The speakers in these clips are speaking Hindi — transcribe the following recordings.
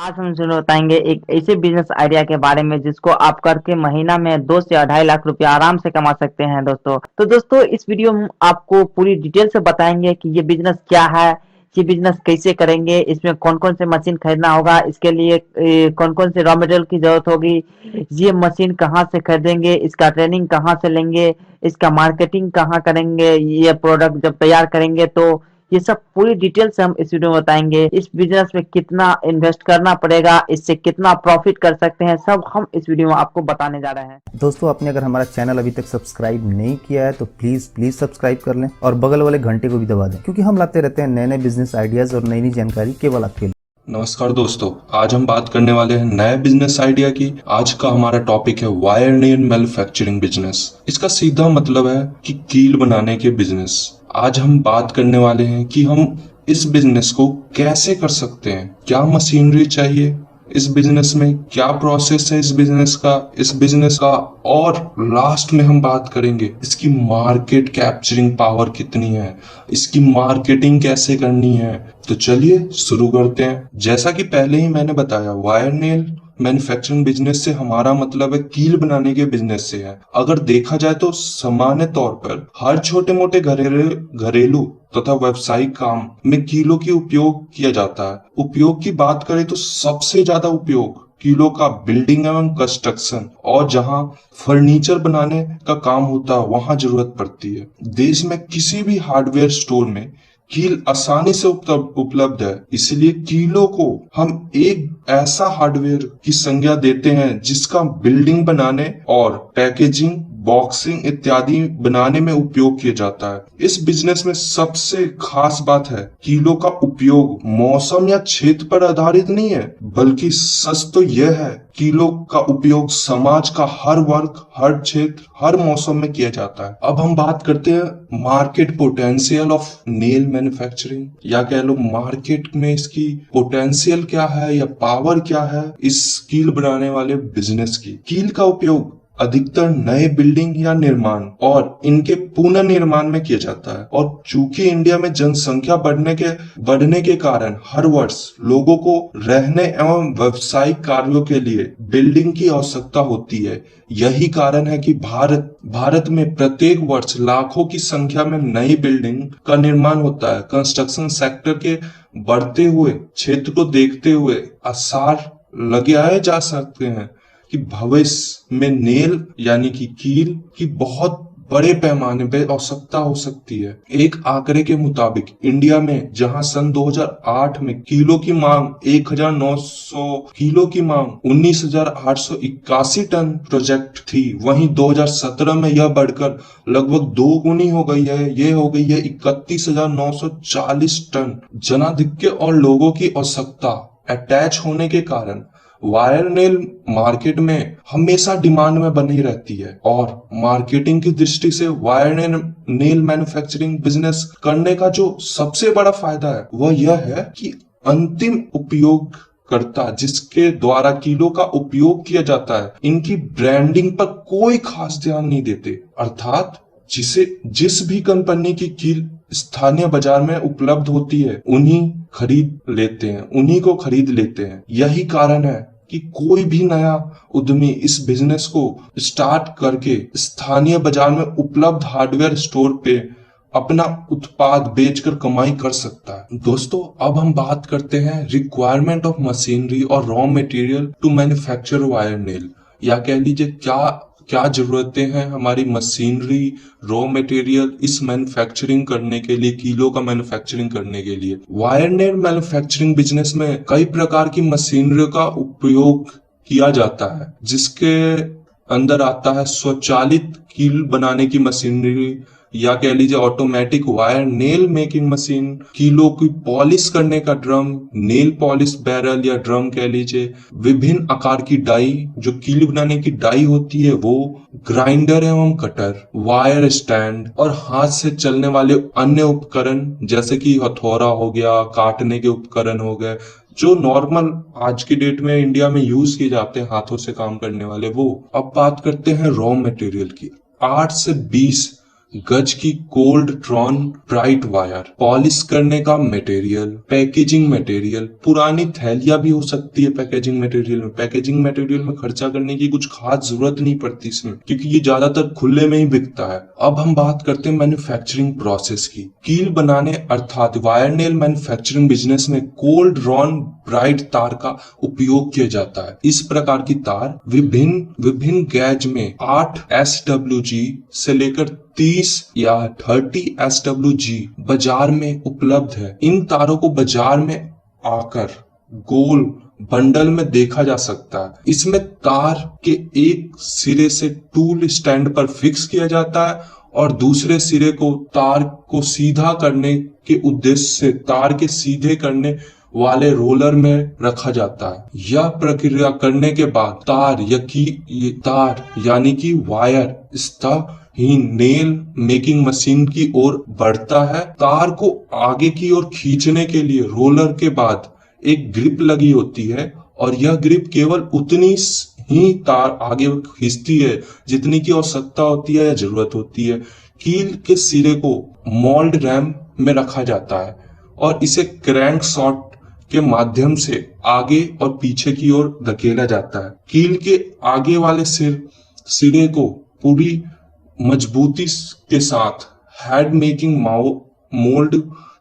आज हम शुरू बताएंगे एक ऐसे बिजनेस आइडिया के बारे में जिसको आप करके महीना में 2 से 2.5 लाख रुपया आराम से कमा सकते हैं दोस्तों। तो दोस्तों इस वीडियो में आपको पूरी डिटेल से बताएंगे कि ये बिजनेस क्या है, ये बिजनेस कैसे करेंगे, इसमें कौन कौन से मशीन खरीदना होगा, इसके लिए कौन कौन से रॉ मटेरियल की जरूरत होगी, ये मशीन कहाँ से खरीदेंगे, इसका ट्रेनिंग कहाँ से लेंगे, इसका मार्केटिंग कहाँ करेंगे, ये प्रोडक्ट जब तैयार करेंगे तो ये सब पूरी डिटेल से हम इस वीडियो में बताएंगे। इस बिजनेस में कितना इन्वेस्ट करना पड़ेगा, इससे कितना प्रॉफिट कर सकते हैं, सब हम इस वीडियो में आपको बताने जा रहे हैं। दोस्तों, आपने अगर हमारा चैनल अभी तक सब्सक्राइब नहीं किया है तो प्लीज सब्सक्राइब कर लें और बगल वाले घंटे को भी दबा दें, क्योंकि हम लाते रहते हैं नए नए बिजनेस आइडियाज और नई नई जानकारी केवल आपके लिए। नमस्कार दोस्तों, आज हम बात करने वाले हैं नए बिजनेस आइडिया की। आज का हमारा टॉपिक है वायर नेल मैन्युफैक्चरिंग बिजनेस। इसका सीधा मतलब है कि कील बनाने के बिजनेस। आज हम बात करने वाले हैं कि हम इस बिजनेस को कैसे कर सकते हैं, क्या मशीनरी चाहिए इस बिजनेस में, क्या प्रोसेस है इस बिजनेस का और लास्ट में हम बात करेंगे इसकी मार्केट कैप्चरिंग पावर कितनी है, इसकी मार्केटिंग कैसे करनी है। तो चलिए शुरू करते हैं। जैसा कि पहले ही मैंने बताया, वायर नेल मैन्युफैक्चरिंग बिजनेस से हमारा मतलब है कील बनाने के बिजनेस से है। अगर देखा जाए तो सामान्य तौर पर हर छोटे मोटे घरेलू तथा व्यावसायिक काम में कीलों की उपयोग किया जाता है। उपयोग की बात करें तो सबसे ज्यादा उपयोग कीलों का बिल्डिंग एवं कंस्ट्रक्शन और जहां फर्नीचर बनाने का काम होता है वहां जरूरत पड़ती है। देश में किसी भी हार्डवेयर स्टोर में कील आसानी से उपलब्ध है, इसलिए कीलों को हम एक ऐसा हार्डवेयर की संज्ञा देते हैं जिसका बिल्डिंग बनाने और पैकेजिंग, बॉक्सिंग इत्यादि बनाने में उपयोग किया जाता है। इस बिजनेस में सबसे खास बात है कीलों का उपयोग मौसम या क्षेत्र पर आधारित नहीं है, बल्कि सच तो यह है कीलों का उपयोग समाज का हर वर्ग, हर क्षेत्र, हर मौसम में किया जाता है। अब हम बात करते हैं market potential of nail manufacturing, या कह लो मार्केट में इसकी पोटेंशियल क्या है या पावर क्या है इस कील बनाने वाले बिजनेस की। कील का उपयोग अधिकतर नए बिल्डिंग या निर्माण और इनके पुनर्निर्माण में किया जाता है, और चूंकि इंडिया में जनसंख्या बढ़ने के कारण हर वर्ष लोगों को रहने एवं व्यावसायिक कार्यों के लिए बिल्डिंग की आवश्यकता होती है। यही कारण है कि भारत में प्रत्येक वर्ष लाखों की संख्या में नई बिल्डिंग का निर्माण होता है। कंस्ट्रक्शन सेक्टर के बढ़ते हुए क्षेत्र को देखते हुए आसार लगाए जा सकते हैं कि भविष्य में नेल यानी कि कील की बहुत बड़े पैमाने पे आवश्यकता हो सकती है। एक आंकड़े के मुताबिक इंडिया में जहां सन 2008 में कीलों की मांग 1900 किलो की मांग 19,881 टन प्रोजेक्ट थी, वहीं 2017 में यह बढ़कर लगभग 2 गुनी हो गई है। ये हो गई है 31,940 टन। जनाधिक्य और लोगों की आवश्यकता अटैच होने के कारण वायर नेल मार्केट में हमेशा डिमांड में बनी रहती है, और मार्केटिंग की दृष्टि से वायर नेल मैन्युफैक्चरिंग बिजनेस करने का जो सबसे बड़ा फायदा है वह यह है कि अंतिम उपयोगकर्ता जिसके द्वारा कीलों का उपयोग किया जाता है, इनकी ब्रांडिंग पर कोई खास ध्यान नहीं देते। अर्थात जिस भी कंपनी की कील स्थानीय बाजार में उपलब्ध होती है उन्हीं को खरीद लेते हैं। यही कारण है कि कोई भी नया उद्यमी इस बिजनेस को स्टार्ट करके स्थानीय बाजार में उपलब्ध हार्डवेयर स्टोर पे अपना उत्पाद बेचकर कमाई कर सकता है। दोस्तों, अब हम बात करते हैं रिक्वायरमेंट ऑफ मशीनरी और raw material to manufacture wire nail, या कह लीजिए क्या जरूरतें हैं हमारी मशीनरी, रॉ मटेरियल इस मैन्युफैक्चरिंग करने के लिए, कीलों का मैन्युफैक्चरिंग करने के लिए। वायर नेल मैन्युफैक्चरिंग बिजनेस में कई प्रकार की मशीनरी का उपयोग किया जाता है, जिसके अंदर आता है स्वचालित कील बनाने की मशीनरी, या कह लीजिए automatic wire nail making machine, कीलों की पॉलिश करने का ड्रम, नेल पॉलिश बैरल या ड्रम कह लीजिए, विभिन्न आकार की डाई, जो कील बनाने की डाई होती है वो, ग्राइंडर एवं कटर, वायर स्टैंड और हाथ से चलने वाले अन्य उपकरण जैसे कि हथौड़ा हो गया, काटने के उपकरण हो गए, जो नॉर्मल आज की डेट में इंडिया में यूज किए जाते हैं हाथों से काम करने वाले वो। अब बात करते हैं रॉ मटेरियल की। 8 से 20 गज की cold drawn bright wire, polish करने का मटेरियल, पैकेजिंग मटेरियल, पुरानी थैलियां भी हो सकती है पैकेजिंग मटेरियल में। पैकेजिंग मटेरियल में खर्चा करने की कुछ खास जरूरत नहीं पड़ती इसमें, क्योंकि ये ज्यादातर खुले में ही बिकता है। अब हम बात करते हैं मैन्युफैक्चरिंग प्रोसेस की। कील बनाने अर्थात वायर नेल मैन्युफैक्चरिंग बिजनेस में कोल्ड ड्रॉन ब्राइट तार का उपयोग किया जाता है। इस प्रकार की तार विभिन्न गैज में 8 SWG से लेकर 30 या 30 SWG बाजार में उपलब्ध है। इन तारों को बाजार में आकर गोल बंडल में देखा जा सकता है। इसमें तार के एक सिरे से टूल स्टैंड पर फिक्स किया जाता है और दूसरे सिरे को तार को सीधा करने के उद्देश्य से तार के सीधे करने वाले रोलर में रखा जाता है। यह प्रक्रिया करने के बाद तार यानी कि वायर ही नेल मेकिंग मशीन की ओर बढ़ता है। तार को आगे की ओर खींचने के लिए रोलर के बाद एक ग्रिप लगी होती है और यह ग्रिप केवल उतनी ही तार आगे खींचती है जितनी की आवश्यकता होती है या जरूरत होती है। कील के सिरे को मोल्ड रैम में रखा जाता है और इसे क्रैंक शॉट के माध्यम से आगे और पीछे की ओर धकेला जाता है। कील के आगे वाले सिरे को पूरी मजबूती के साथ हेड मेकिंग मोल्ड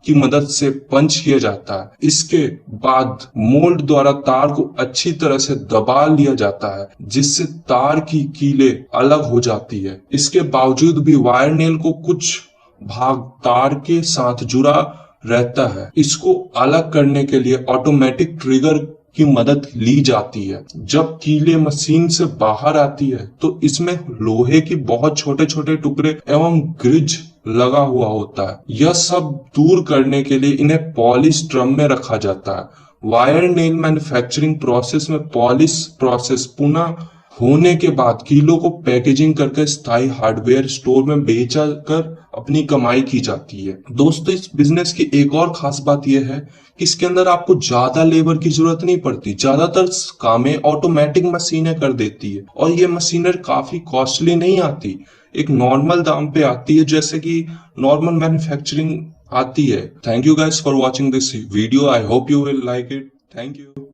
की मदद से पंच किया जाता है। इसके बाद मोल्ड द्वारा तार को अच्छी तरह से दबा लिया जाता है जिससे तार की कीलें अलग हो जाती है। इसके बावजूद भी वायर नेल को कुछ भाग तार के साथ जुड़ा रहता है। इसको अलग करने के लिए ऑटोमेटिक ट्रिगर की मदद ली जाती है। जब कीलें मशीन से बाहर आती है तो इसमें लोहे की बहुत छोटे छोटे टुकड़े एवं ग्रिज लगा हुआ होता है। यह सब दूर करने के लिए इन्हें पॉलिश ड्रम में रखा जाता है। वायर नेल मैन्युफैक्चरिंग प्रोसेस में पॉलिश प्रोसेस पुनः होने के बाद कीलों को पैकेजिंग करके स्थायी हार्डवेयर स्टोर में बेचा कर अपनी कमाई की जाती है। दोस्तों, इस बिजनेस की एक और खास बात यह है कि इसके अंदर आपको ज्यादा लेबर की जरूरत नहीं पड़ती। ज्यादातर कामें ऑटोमेटिक मशीनें कर देती है और ये मशीनें काफी कॉस्टली नहीं आती, एक नॉर्मल दाम पे आती है जैसे कि नॉर्मल मैन्युफैक्चरिंग आती है। Thank you guys for watching this video. I hope you will like it. Thank you.